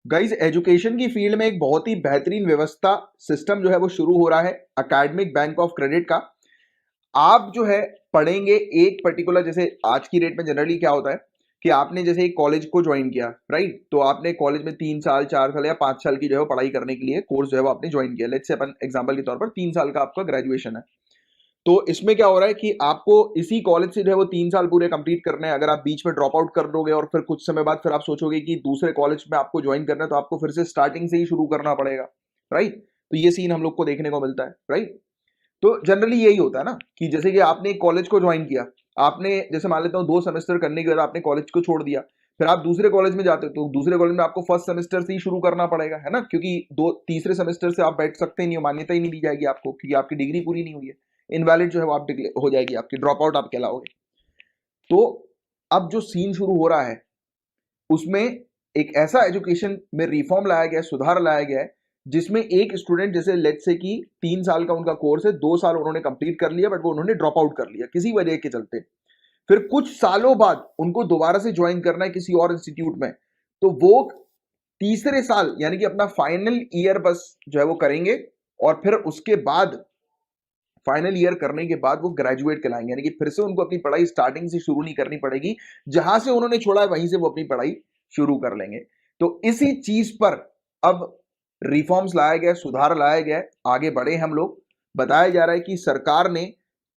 Guys education की field में एक बहुत ही बेहतरीन व्यवस्था सिस्टम जो है वो शुरू हो रहा है एकेडमिक बैंक ऑफ क्रेडिट का। आप जो है पढ़ेंगे एक पर्टिकुलर, जैसे आज की डेट में जनरली क्या होता है कि आपने जैसे एक कॉलेज को ज्वाइन किया, राइट? तो आपने कॉलेज में 3 साल 4 साल या 5 साल की जो है वो पढ़ाई करने के लिए कोर्स जो है वो आपने ज्वाइन किया। लेट्स से अपन एग्जांपल के तौर पर 3 साल का आपका ग्रेजुएशन है। तो इसमें क्या हो रहा है कि आपको इसी कॉलेज से जो है वो 3 साल पूरे कंप्लीट करने हैं। अगर आप बीच में ड्रॉप आउट कर दोगे और फिर कुछ समय बाद फिर आप सोचोगे कि दूसरे कॉलेज में आपको ज्वाइन करना है, तो आपको फिर से स्टार्टिंग से ही शुरू करना पड़ेगा, राइट? तो ये सीन हम लोग को देखने को मिलता है, राइट? तो जनरली यही होता है ना कि जैसे कि आपने एक कॉलेज को ज्वाइन किया, आपने जैसे मान लेता हूँ 2 सेमेस्टर करने के बाद आपने कॉलेज को छोड़ दिया, फिर आप दूसरे कॉलेज में जाते हो तो दूसरे कॉलेज में आपको फर्स्ट सेमेस्टर से ही शुरू करना पड़ेगा, है ना? क्योंकि दो तीसरे सेमेस्टर से आप बैठ सकते ही नहीं हो, मान्यता ही नहीं दी जाएगी आपको, क्योंकि आपकी डिग्री पूरी नहीं हुई है। इनवैलिड जो है वो आप हो जाएगी, आपकी ड्रॉप आउट आप कहलाओगे। तो अब जो सीन शुरू हो रहा है उसमें एक ऐसा एजुकेशन में रिफॉर्म लाया गया है, सुधार लाया गया है, जिसमें एक स्टूडेंट जैसे लेट्स से कि 3 साल का उनका कोर्स है, 2 साल उन्होंने कंप्लीट कर लिया बट वो उन्होंने ड्रॉप आउट कर लिया किसी वजह के चलते। फिर कुछ सालों बाद उनको दोबारा से ज्वाइन करना है किसी और इंस्टीट्यूट में, तो वो तीसरे साल यानी कि अपना फाइनल ईयर बस जो है वो करेंगे, और फिर उसके बाद फाइनल ईयर करने के बाद वो ग्रेजुएट कहलाएंगे। यानी कि फिर से उनको अपनी पढ़ाई स्टार्टिंग से शुरू नहीं करनी पड़ेगी, जहां से उन्होंने छोड़ा है वहीं से वो अपनी पढ़ाई शुरू कर लेंगे। तो इसी चीज पर अब रिफॉर्म्स लाया गया, सुधार लाया गया, आगे बढ़े हम लोग। बताया जा रहा है कि सरकार ने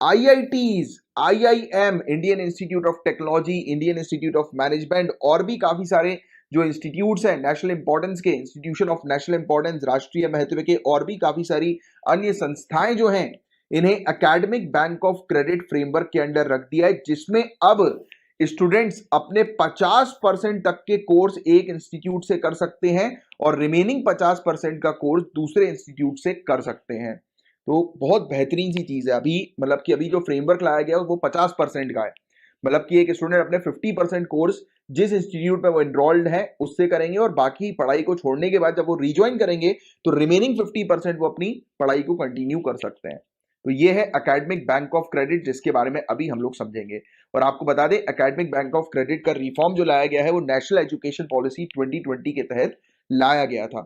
IITs, IIM, Indian institute of technology, Indian institute of management और भी काफी सारे जो इंस्टीट्यूट्स हैं नेशनल इंपॉर्टेंस के, इंस्टीट्यूशन ऑफ नेशनल इंपॉर्टेंस, राष्ट्रीय महत्व के, और भी काफी सारी अन्य संस्थाएं जो हैं, इन्हें academic bank of credit framework के अंडर रख दिया है, जिसमें अब स्टूडेंट्स अपने 50% तक के कोर्स एक इंस्टीट्यूट से कर सकते हैं और रिमेनिंग 50% का कोर्स दूसरे इंस्टीट्यूट से कर सकते हैं। तो बहुत बेहतरीन सी चीज है। अभी मतलब कि अभी जो फ्रेमवर्क लाया गया है वो 50% का है। मतलब कि एक स्टूडेंट अपने 50% कोर्स जिस इंस्टीट्यूट में वो एनरोल्ड है उससे करेंगे, और बाकी पढ़ाई को छोड़ने के बाद जब वो रिज्वाइन करेंगे तो रिमेनिंग 50% वो अपनी पढ़ाई को कंटिन्यू कर सकते हैं। तो ये है एकेडमिक बैंक ऑफ क्रेडिट, जिसके बारे में अभी हम लोग समझेंगे। और आपको बता दें एकेडमिक बैंक ऑफ क्रेडिट का रिफॉर्म जो लाया गया है वो नेशनल एजुकेशन पॉलिसी 2020 के तहत लाया गया था।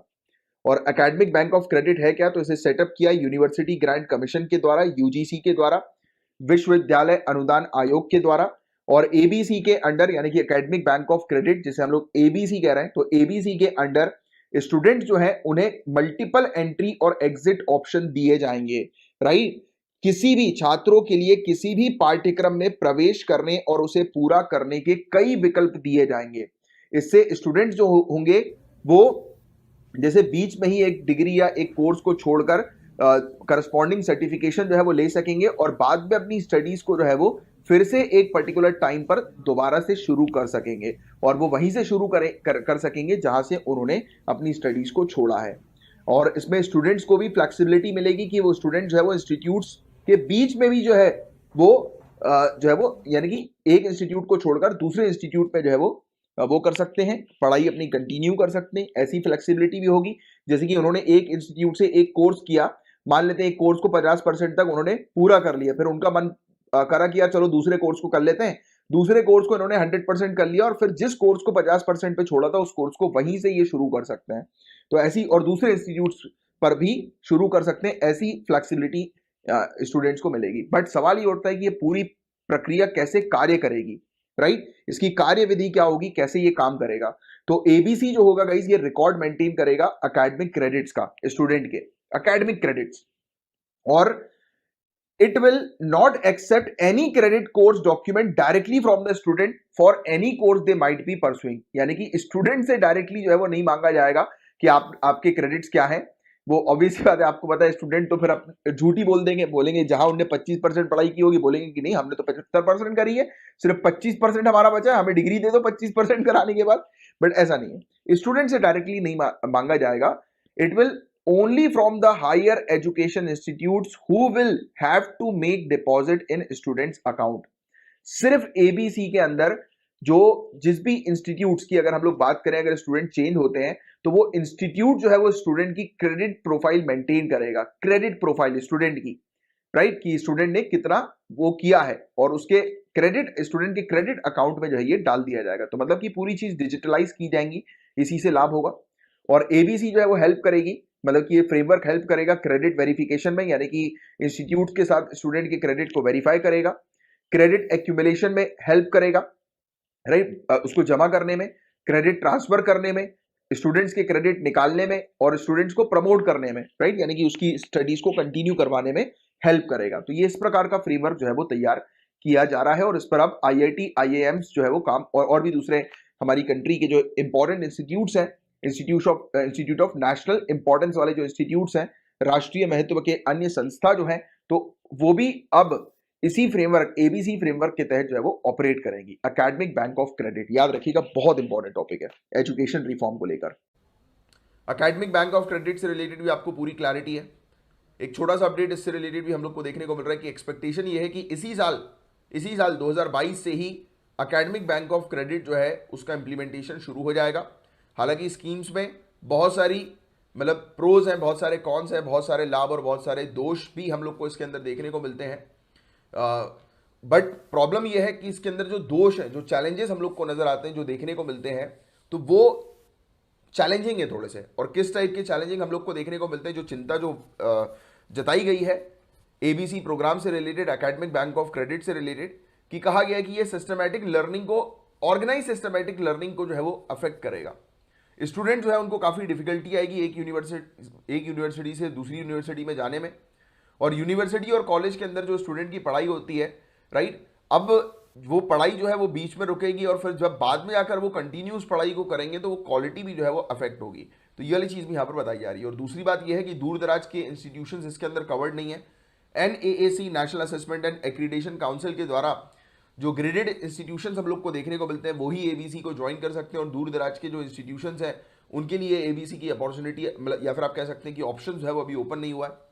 और एकेडमिक बैंक ऑफ क्रेडिट है क्या? तो इसे सेटअप किया यूनिवर्सिटी ग्रांट कमीशन के द्वारा, यूजीसी के द्वारा, विश्वविद्यालय अनुदान आयोग के द्वारा, और एबीसी के अंडर, यानी कि एकेडमिक बैंक ऑफ क्रेडिट जिसे हम लोग एबीसी कह रहे हैं, तो एबीसी के अंडर स्टूडेंट जो है उन्हें मल्टीपल एंट्री और एग्जिट ऑप्शन दिए जाएंगे, राइट? किसी भी छात्रों के लिए किसी भी पाठ्यक्रम में प्रवेश करने और उसे पूरा करने के कई विकल्प दिए जाएंगे। इससे स्टूडेंट जो होंगे वो जैसे बीच में ही एक डिग्री या एक कोर्स को छोड़कर करस्पॉन्डिंग सर्टिफिकेशन जो है वो ले सकेंगे, और बाद में अपनी स्टडीज को जो है वो फिर से एक पर्टिकुलर टाइम पर दोबारा से शुरू कर सकेंगे, और वो वहीं से शुरू कर सकेंगे जहां से उन्होंने अपनी स्टडीज को छोड़ा है। और इसमें स्टूडेंट्स को भी फ्लेक्सिबिलिटी मिलेगी कि वो स्टूडेंट जो है वो इंस्टीट्यूट्स के बीच में भी जो है वो जो है वो यानी कि एक इंस्टीट्यूट को छोड़कर दूसरे इंस्टीट्यूट में जो है वो कर सकते हैं, पढ़ाई अपनी कंटिन्यू कर सकते हैं। ऐसी फ्लेक्सिबिलिटी भी होगी जैसे कि उन्होंने एक इंस्टीट्यूट से एक कोर्स किया, मान लेते हैं एक कोर्स को 50% तक उन्होंने पूरा कर लिया, फिर उनका मन करा कि यार चलो दूसरे कोर्स को कर लेते हैं, दूसरे कोर्स को इन्होंने 100% कर लिया, और फिर जिस कोर्स को 50% पे छोड़ा था उस कोर्स को वहीं से ये शुरू कर सकते हैं। तो ऐसी, और दूसरे इंस्टीट्यूट्स पर भी शुरू कर सकते हैं, ऐसी फ्लेक्सिबिलिटी स्टूडेंट्स को मिलेगी। बट सवाल ये उठता है कि ये पूरी प्रक्रिया कैसे कार्य करेगी, राइट? इसकी कार्य विधि क्या होगी, कैसे ये काम करेगा? तो एबीसी जो होगा गाइस, ये रिकॉर्ड मेंटेन करेगा एकेडमिक क्रेडिट्स का, स्टूडेंट के एकेडमिक क्रेडिट्स, और it will not accept any credit course document directly from the student for any course they might be pursuing। यानी कि स्टूडेंट से डायरेक्टली जो है वो नहीं मांगा जाएगा कि आपके क्रेडिट्स क्या है। वो ऑब्वियस बात है, आपको पता है स्टूडेंट तो फिर झूठी बोल देंगे, बोलेंगे जहां उनने 25% पढ़ाई की होगी बोलेंगे कि नहीं हमने तो 75% करी है, सिर्फ 25% हमारा बचा है, हमें डिग्री दे दो 25% कराने के बाद। बट ऐसा नहीं है, स्टूडेंट से डायरेक्टली नहीं मांगा जाएगा। It will only from the higher education institutes who will have to make deposit in students account। सिर्फ एबीसी के अंदर जो जिस भी इंस्टीट्यूट्स की अगर हम लोग बात करें, अगर स्टूडेंट चेंज होते हैं तो वो इंस्टीट्यूट जो है वो स्टूडेंट की क्रेडिट प्रोफाइल मेंटेन करेगा, क्रेडिट प्रोफाइल स्टूडेंट की, राइट? कि स्टूडेंट ने कितना वो किया है, और उसके क्रेडिट स्टूडेंट के क्रेडिट अकाउंट में जो है ये डाल दिया जाएगा। तो मतलब कि पूरी चीज डिजिटलाइज की जाएंगी, इसी से लाभ होगा। और एबीसी जो है वो हेल्प करेगी, मतलब कि ये फ्रेमवर्क हेल्प करेगा क्रेडिट वेरिफिकेशन में, यानी कि इंस्टीट्यूट के साथ स्टूडेंट के क्रेडिट को वेरीफाई करेगा, क्रेडिट एक्यूमुलेशन में हेल्प करेगा, राइट, उसको जमा करने में, क्रेडिट ट्रांसफर करने में, स्टूडेंट्स के क्रेडिट निकालने में और स्टूडेंट्स को प्रमोट करने में, राइट, यानी कि उसकी स्टडीज को कंटिन्यू करवाने में हेल्प करेगा। तो ये इस प्रकार का फ्रेमवर्क जो है वो तैयार किया जा रहा है और इस पर अब आईआईटी आईआईएम्स जो है वो काम और भी दूसरे हमारी कंट्री के जो इंपॉर्टेंट इंस्टीट्यूट्स हैं, इंस्टीट्यूट ऑफ नेशनल इंपॉर्टेंस वाले जो इंस्टीट्यूट्स हैं, राष्ट्रीय महत्व के अन्य संस्था जो है, तो वो भी अब इसी फ्रेमवर्क एबीसी फ्रेमवर्क के तहत जो है वो ऑपरेट करेंगी। एकेडमिक बैंक ऑफ क्रेडिट, याद रखिएगा, बहुत इंपॉर्टेंट टॉपिक है एजुकेशन रिफॉर्म को लेकर। एकेडमिक बैंक ऑफ क्रेडिट से रिलेटेड भी आपको पूरी क्लैरिटी है। एक छोटा सा अपडेट इससे रिलेटेड भी हम लोग को देखने को मिल रहा है कि एक्सपेक्टेशन ये है कि इसी साल 2022 से ही एकेडमिक बैंक ऑफ क्रेडिट जो है उसका इंप्लीमेंटेशन शुरू हो जाएगा। हालांकि स्कीम्स में बहुत सारी मतलब प्रोज हैं, बहुत सारे कॉन्स हैं, बहुत सारे लाभ और बहुत सारे दोष भी हम लोग को इसके अंदर देखने को मिलते हैं। बट प्रॉब्लम यह है कि इसके अंदर जो दोष है, जो चैलेंजेस हम लोग को नजर आते हैं, जो देखने को मिलते हैं, तो वो चैलेंजिंग है थोड़े से। और किस टाइप के चैलेंजिंग हम लोग को देखने को मिलते हैं, जो चिंता जो जताई गई है एबीसी प्रोग्राम से related, academic bank of credit से रिलेटेड, कि कहा गया है कि ये सिस्टमैटिक लर्निंग को, ऑर्गेनाइज सिस्टमैटिक लर्निंग को जो है वो अफेक्ट करेगा। स्टूडेंट जो है उनको काफ़ी डिफिकल्टी आएगी एक यूनिवर्सिटी से दूसरी यूनिवर्सिटी में जाने में। और यूनिवर्सिटी और कॉलेज के अंदर जो स्टूडेंट की पढ़ाई होती है, राइट, अब वो पढ़ाई जो है वो बीच में रुकेगी और फिर जब बाद में आकर वो कंटिन्यूस पढ़ाई को करेंगे तो वो क्वालिटी भी जो है वो अफेक्ट होगी। तो ये वाली चीज़ भी यहाँ पर बताई जा रही है। और दूसरी बात ये है कि दूर दराज के इंस्टीट्यूशंस इसके अंदर कवर्ड नहीं है। NAAC, national assessment and accreditation council के द्वारा जो ग्रेडेड इंस्टीट्यूशंस हम लोग को देखने को मिलते हैं वही एबीसी को ज्वाइन कर सकते हैं। और दूर दराज के जो इंस्टीट्यूशंस हैं उनके लिए एबीसी की अपॉर्चुनिटी, मतलब या फिर आप कह सकते हैं कि ऑप्शन जो है वो अभी ओपन नहीं हुआ है।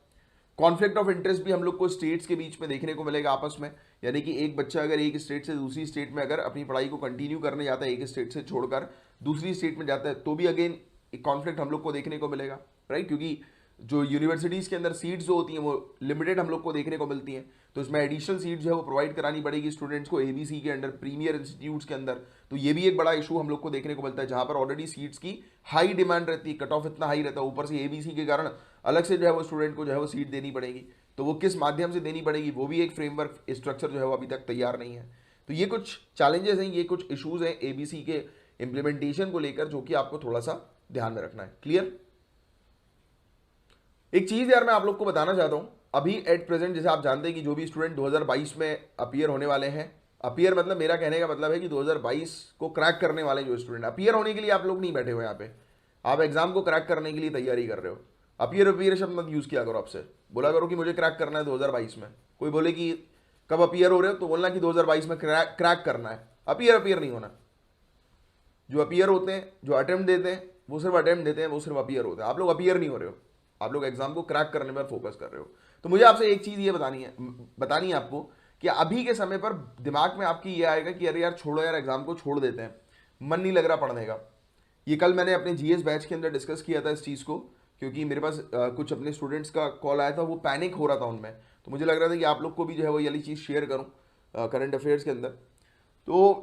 कॉन्फ्लिक्ट ऑफ इंटरेस्ट भी हम लोग को स्टेट्स के बीच में देखने को मिलेगा आपस में, यानी कि एक बच्चा अगर एक स्टेट से दूसरी स्टेट में अगर अपनी पढ़ाई को कंटिन्यू करने जाता है, एक स्टेट से छोड़कर दूसरी स्टेट में जाता है, तो भी अगेन एक कॉन्फ्लिक्ट हम लोग को देखने को मिलेगा, राइट, क्योंकि जो यूनिवर्सिटीज़ के अंदर सीट्स जो होती हैं वो लिमिटेड हम लोग को देखने को मिलती हैं। तो इसमें एडिशनल सीट जो है वो प्रोवाइड करानी पड़ेगी स्टूडेंट्स को एबीसी के अंडर, प्रीमियर इंस्टीट्यूट्स के अंदर। तो ये भी एक बड़ा इशू हम लोग को देखने को मिलता है, जहां पर ऑलरेडी सीट्स की हाई डिमांड रहती है, कट ऑफ इतना हाई रहता है, ऊपर से एबीसी के कारण अलग से जो है वो स्टूडेंट को जो है वो सीट देनी पड़ेगी। तो वो किस माध्यम से देनी पड़ेगी, वो भी एक फ्रेमवर्क स्ट्रक्चर जो है वो अभी तक तैयार नहीं है। तो ये कुछ चैलेंजेस हैं, ये कुछ इश्यूज हैं एबीसी के इंप्लीमेंटेशन को लेकर, जो कि आपको थोड़ा सा ध्यान में रखना है। क्लियर? एक चीज यार मैं आप लोग को बताना चाहता हूं, अभी एट प्रेजेंट जैसे आप जानते हैं कि जो भी स्टूडेंट 2022 में अपीयर होने वाले हैं, अपीयर मतलब मेरा कहने का मतलब है कि 2022 को क्रैक करने वाले जो स्टूडेंट, अपीयर होने के लिए आप लोग नहीं बैठे हुए यहाँ पे, आप एग्जाम को क्रैक करने के लिए तैयारी कर रहे हो। अपीयर शब्द मत यूज किया करो, आपसे बोला करो कि मुझे क्रैक करना है 2022 में। कोई बोले कि कब अपीयर हो रहे हो तो बोलना कि 2022 में क्रैक करना है। अपीयर नहीं होना। जो अपीयर होते हैं, जो अटेम्प्ट देते हैं, वो सिर्फ अटेम्प्ट देते हैं, वो सिर्फ अपीयर होते हैं। आप लोग अपीयर नहीं हो रहे हो, आप लोग एग्जाम को क्रैक करने पर फोकस कर रहे हो। तो मुझे आपसे एक चीज ये बतानी है आपको कि अभी के समय पर दिमाग में आपकी ये आएगा कि अरे यार छोड़ो यार, एग्जाम को छोड़ देते हैं, मन नहीं लग रहा पढ़ने का। ये कल मैंने अपने जीएस बैच के अंदर डिस्कस किया था इस चीज़ को, क्योंकि मेरे पास कुछ अपने स्टूडेंट्स का कॉल आया था, वो पैनिक हो रहा था उनमें। तो मुझे लग रहा था कि आप लोग को भी जो है वो वाली चीज़ शेयर करूँ करंट अफेयर्स के अंदर। तो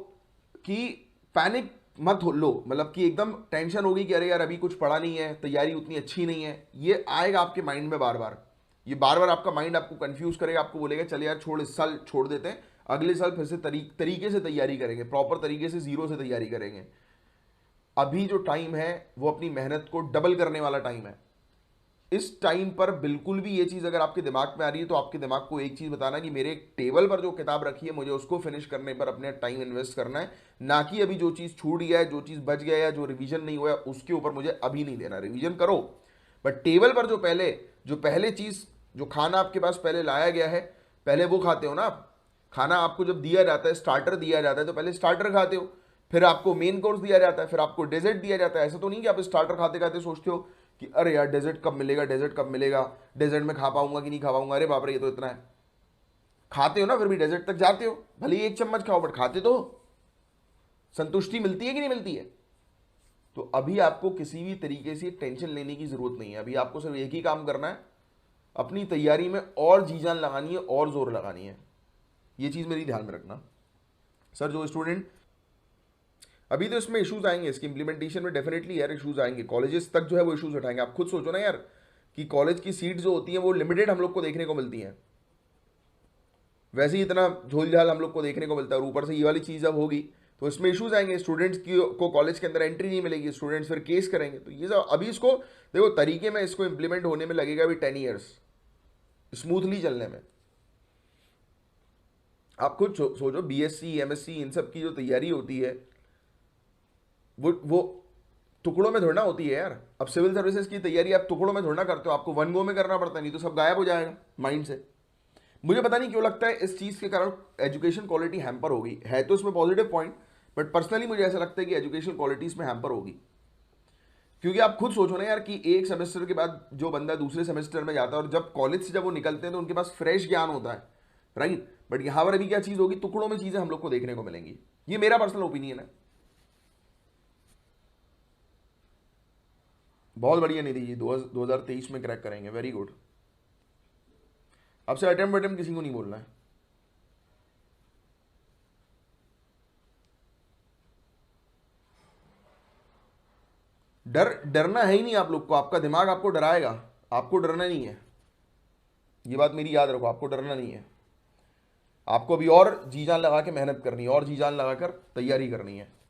कि पैनिक मत लो, मतलब कि एकदम टेंशन होगी कि अरे यार अभी कुछ पढ़ा नहीं है, तैयारी उतनी अच्छी नहीं है, ये आएगा आपके माइंड में बार बार। ये बार बार आपका माइंड आपको कंफ्यूज करेगा, आपको बोलेगा चल यार छोड़, इस साल छोड़ देते हैं, अगले साल फिर से तरीके से तैयारी करेंगे, प्रॉपर तरीके से जीरो से तैयारी करेंगे। अभी जो टाइम है वो अपनी मेहनत को डबल करने वाला टाइम है। इस टाइम पर बिल्कुल भी ये चीज़ अगर आपके दिमाग में आ रही है तो आपके दिमाग को एक चीज़ बताना कि मेरे टेबल पर जो किताब रखी है मुझे उसको फिनिश करने पर अपने टाइम इन्वेस्ट करना है, ना कि अभी जो चीज़ छूट गया है, जो चीज़ बच गया है, जो रिवीजन नहीं हुआ है उसके ऊपर मुझे अभी नहीं देना। रिवीजन करो, बट टेबल पर जो पहले चीज़, जो खाना आपके पास पहले लाया गया है, पहले वो खाते हो ना आप। खाना आपको जब दिया जाता है, स्टार्टर दिया जाता है, तो पहले स्टार्टर खाते हो, फिर आपको मेन कोर्स दिया जाता है, फिर आपको डेजर्ट दिया जाता है। ऐसा तो नहीं कि आप स्टार्टर खाते खाते सोचते हो कि अरे यार डेजर्ट कब मिलेगा, डेजर्ट कब मिलेगा, डेजर्ट में खा पाऊंगा कि नहीं खा पाऊंगा, अरे बाप रे ये तो इतना है। खाते हो ना, फिर भी डेजर्ट तक जाते हो, भले ही एक चम्मच खाओ बट खाते तो हो। संतुष्टि मिलती है कि नहीं मिलती है? तो अभी आपको किसी भी तरीके से टेंशन लेने की जरूरत नहीं है। अभी आपको सिर्फ एक ही काम करना है, अपनी तैयारी में और जी जान लगानी है और जोर लगानी है। ये चीज मेरी ध्यान में रखना। सर जो स्टूडेंट अभी तो इसमें इश्यूज आएंगे, इसकी इंप्लीमेंटेशन में डेफिनेटली यार इश्यूज आएंगे, कॉलेजेस तक जो है वो इश्यूज उठाएंगे। आप खुद सोचो ना यार कि कॉलेज की सीट जो होती हैं वो लिमिटेड हम लोग को देखने को मिलती हैं, वैसे ही इतना झोल झाल हम लोग को देखने को मिलता है, और ऊपर से ये वाली चीज़ अब होगी तो इसमें इश्यूज आएंगे, स्टूडेंट्स की को कॉलेज के अंदर एंट्री नहीं मिलेगी, स्टूडेंट्स फिर केस करेंगे। तो ये सब अभी इसको देखो तरीके में इसको इंप्लीमेंट होने में लगेगा भी 10 ईयर्स स्मूथली चलने में। आप खुद सोचो बीएससी एमएससी इन सब की जो तैयारी होती है वो टुकड़ों में थोड़ा होती है यार। अब सिविल सर्विसेज की तैयारी आप टुकड़ों में थोड़ा करते हो, आपको वन गो में करना पड़ता है, नहीं तो सब गायब हो जाएगा माइंड से। मुझे पता नहीं क्यों लगता है इस चीज़ के कारण एजुकेशन क्वालिटी हैम्पर होगी, है तो इसमें पॉजिटिव पॉइंट, बट पर्सनली मुझे ऐसा लगता है कि एजुकेशन क्वालिटी इसमें हैम्पर होगी। क्योंकि आप खुद सोचो ना यार कि एक सेमेस्टर के बाद जो बंदा दूसरे सेमेस्टर में जाता है और जब कॉलेज से जब वो निकलते हैं तो उनके पास फ्रेश ज्ञान होता है, राइट। बट यहाँ पर अभी क्या चीज़ होगी, टुकड़ों में चीज़ें हम लोग को देखने को मिलेंगी। ये मेरा पर्सनल ओपिनियन है। बहुत बढ़िया निधि जी, 2023 में क्रैक करेंगे, वेरी गुड। अब से अटेम्प्ट किसी को नहीं बोलना है। डरना है ही नहीं आप लोग को, आपका दिमाग आपको डराएगा, आपको डरना नहीं है। ये बात मेरी याद रखो, आपको डरना नहीं है। आपको अभी और जी जान लगा के मेहनत करनी है, और जी जान लगा कर तैयारी करनी है।